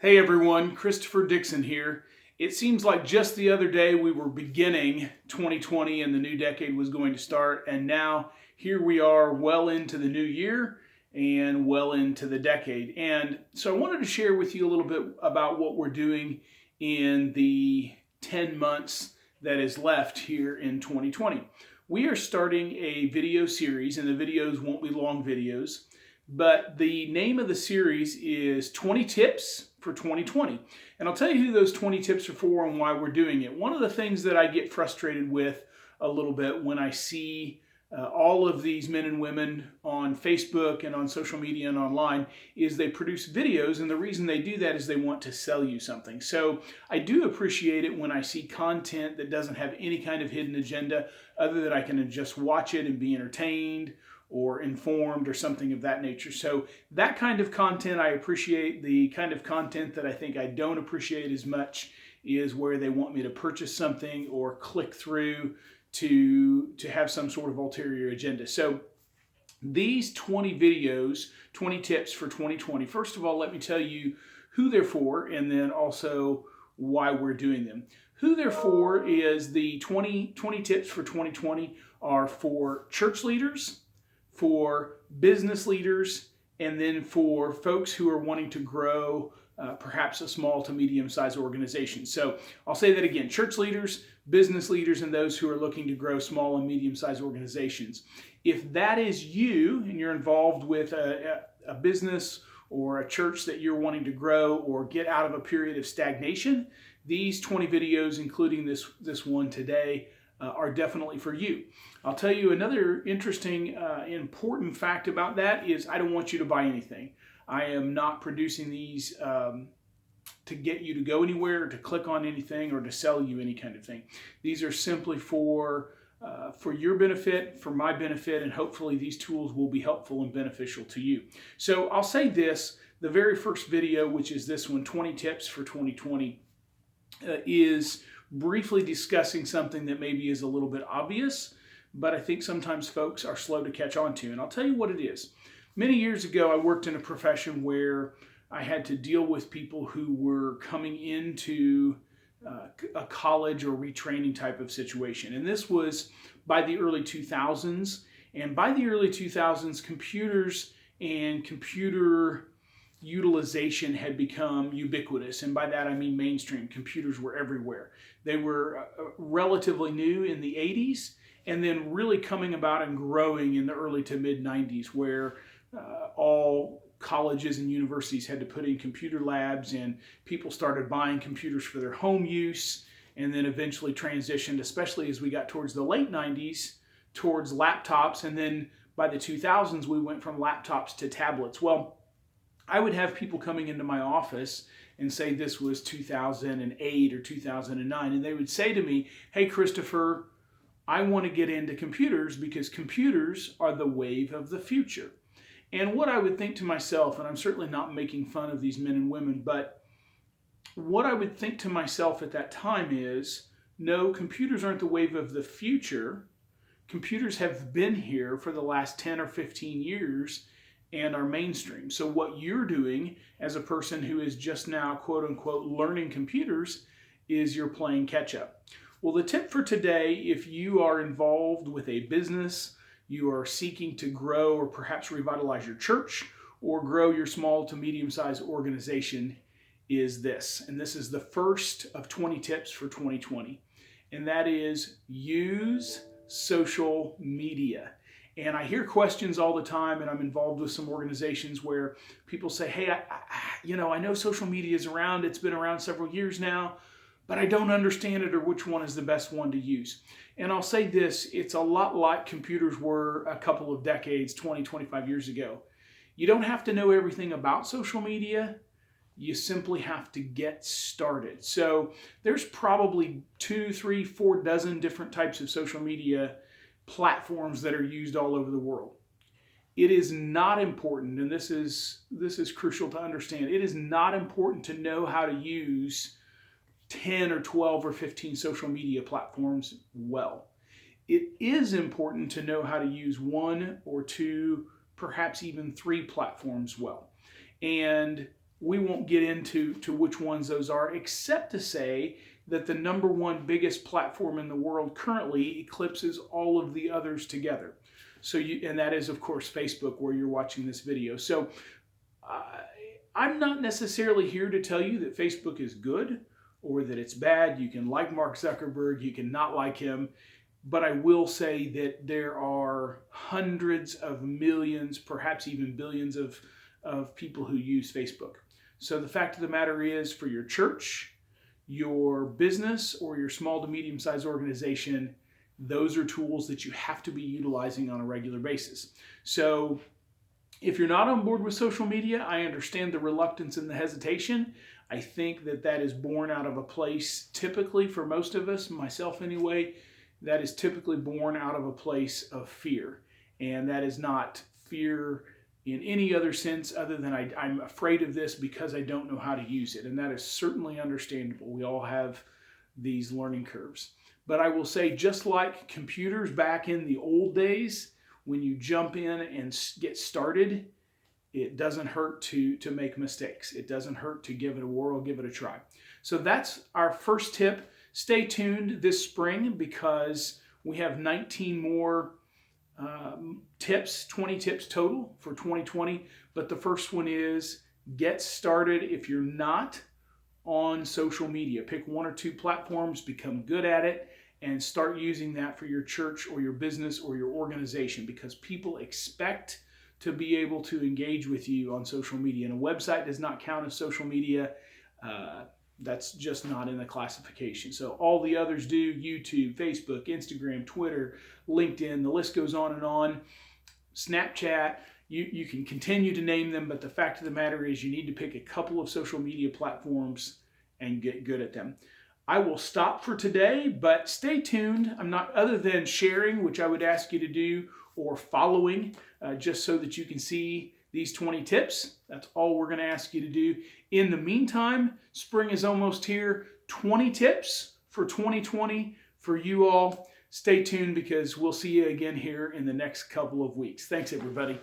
Hey everyone, Christopher Dixon here. It seems like just the other day we were beginning 2020 and the new decade was going to start, and now here we are well into the new year and well into the decade. And so I wanted to share with you a little bit about what we're doing in the 10 months that is left here in 2020. We are starting a video series, and the videos won't be long videos. But the name of the series is 20 Tips for 2020. And I'll tell you who those 20 tips are for and why we're doing it. One of the things that I get frustrated with a little bit when I see all of these men and women on Facebook and on social media and online is they produce videos, and the reason they do that is they want to sell you something. So I do appreciate it when I see content that doesn't have any kind of hidden agenda other than I can just watch it and be entertained or informed or something of that nature. So that kind of content I appreciate. The kind of content that I think I don't appreciate as much is where they want me to purchase something or click through to have some sort of ulterior agenda. So these 20 videos, 20 tips for 2020, first of all, let me tell you who they're for and then also why we're doing them. Who they're for is the 20 tips for 2020 are for church leaders, for business leaders, and then for folks who are wanting to grow perhaps a small to medium-sized organization. So I'll say that again: church leaders, business leaders, and those who are looking to grow small and medium-sized organizations. If that is you and you're involved with a business or a church that you're wanting to grow or get out of a period of stagnation, these 20 videos, including this one today, are definitely for you. I'll tell you another interesting, important fact about that is I don't want you to buy anything. I am not producing these to get you to go anywhere, or to click on anything, or to sell you any kind of thing. These are simply for your benefit, for my benefit, and hopefully these tools will be helpful and beneficial to you. So I'll say this: the very first video, which is this one, 20 Tips for 2020, is briefly discussing something that maybe is a little bit obvious, but I think sometimes folks are slow to catch on to. And I'll tell you what it is. Many years ago, I worked in a profession where I had to deal with people who were coming into a college or retraining type of situation. And this was by the early 2000s. And by the early 2000s, computers and computer utilization had become ubiquitous, and by that I mean mainstream. Computers were everywhere. They were relatively new in the 80s, and then really coming about and growing in the early to mid 90s, where all colleges and universities had to put in computer labs, and people started buying computers for their home use, and then eventually transitioned, especially as we got towards the late 90s, towards laptops, and then by the 2000s we went from laptops to tablets. Well, I would have people coming into my office and say this was 2008 or 2009, and they would say to me, "Hey, Christopher, I want to get into computers because computers are the wave of the future." And what I would think to myself, and I'm certainly not making fun of these men and women, but what I would think to myself at that time is, no, computers aren't the wave of the future. Computers have been here for the last 10 or 15 years and are mainstream. So what you're doing as a person who is just now, quote unquote, learning computers is you're playing catch up. Well, the tip for today, if you are involved with a business, you are seeking to grow or perhaps revitalize your church or grow your small to medium-sized organization, is this. And this is the first of 20 tips for 2020. And that is use social media. And I hear questions all the time, and I'm involved with some organizations where people say, "Hey, I know social media is around. It's been around several years now, but I don't understand it, or which one is the best one to use." And I'll say this: it's a lot like computers were a couple of decades, 20, 25 years ago. You don't have to know everything about social media. You simply have to get started. So there's probably 2, 3, 4 dozen different types of social media platforms that are used all over the world. It is not important, and this is crucial to understand, it is not important to know how to use 10 or 12 or 15 social media platforms well. It is important to know how to use 1 or 2, perhaps even 3 platforms well. And we won't get into which ones those are, except to say that the number one biggest platform in the world currently eclipses all of the others together. So and that is, of course, Facebook, where you're watching this video. So I'm not necessarily here to tell you that Facebook is good or that it's bad. You can like Mark Zuckerberg, you can not like him. But I will say that there are hundreds of millions, perhaps even billions of people who use Facebook. So the fact of the matter is, for your church, your business, or your small to medium-sized organization, those are tools that you have to be utilizing on a regular basis. So if you're not on board with social media, I understand the reluctance and the hesitation. I think that is born out of a place, typically for most of us, myself anyway, that is typically born out of a place of fear. And that is not fear in any other sense other than I'm afraid of this because I don't know how to use it. And that is certainly understandable. We all have these learning curves. But I will say, just like computers back in the old days, when you jump in and get started, it doesn't hurt to make mistakes. It doesn't hurt to give it a whirl, give it a try. So that's our first tip. Stay tuned this spring because we have 19 more tips, 20 tips total for 2020. But the first one is get started if you're not on social media. Pick one or two platforms, become good at it, and start using that for your church or your business or your organization, because people expect to be able to engage with you on social media. And a website does not count as social media. That's just not in the classification. So all the others do: YouTube, Facebook, Instagram, Twitter, LinkedIn, the list goes on and on. Snapchat, you can continue to name them, but the fact of the matter is you need to pick a couple of social media platforms and get good at them. I will stop for today, but stay tuned. I'm not, other than sharing, which I would ask you to do, or following, just so that you can see these 20 tips. That's all we're going to ask you to do. In the meantime, spring is almost here. 20 tips for 2020 for you all. Stay tuned because we'll see you again here in the next couple of weeks. Thanks, everybody.